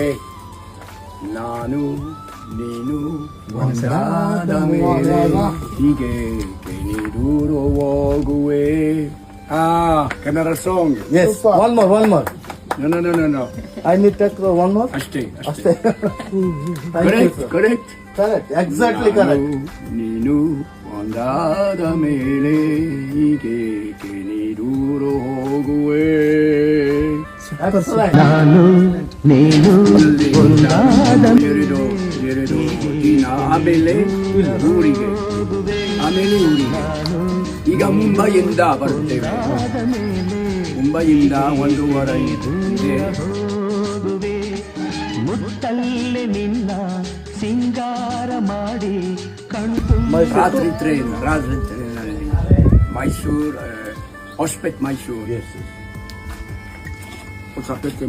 ಏ ನಾನು ನೀನು ಒಂದಾದ ಮೇಲೆ ಹೀಗೆ ನೀ ದೂರ ಹೋಗುವೆ. Kannada song. Yes. One more. No. I need take one more. ಅಷ್ಟೇ. Thank you, sir. Correct. Exactly correct. ನೀನು ಒಂದಾದ ಮೇಲೆ ಹೀಗೆ ನೀ ದೂರ ಹೋಗುವೆ. Excellent. ನಾನು ನೀನು ಒಂದಾದ ಎರಡು ದಿನ ಆಮೇಲೆ ಊರಿಗೆ ಈಗ ಮುಂಬೈಯಿಂದ ಬರುತ್ತೇವೆ. ಮುಂಬೈಯಿಂದ 1 ವಾರ ಇದೆ. ಮುತ್ತಲ್ಲೇ ನಿನ್ನ ಸಿಂಗಾರ ಮಾಡಿ ರಾತ್ರಿ ಟ್ರೈನಲ್ಲಿ ಮೈಸೂರು, ಹೊಸಪೇಟೆ ಮೈಸೂರು. Yes. ಹೊಸಪೇಟೆ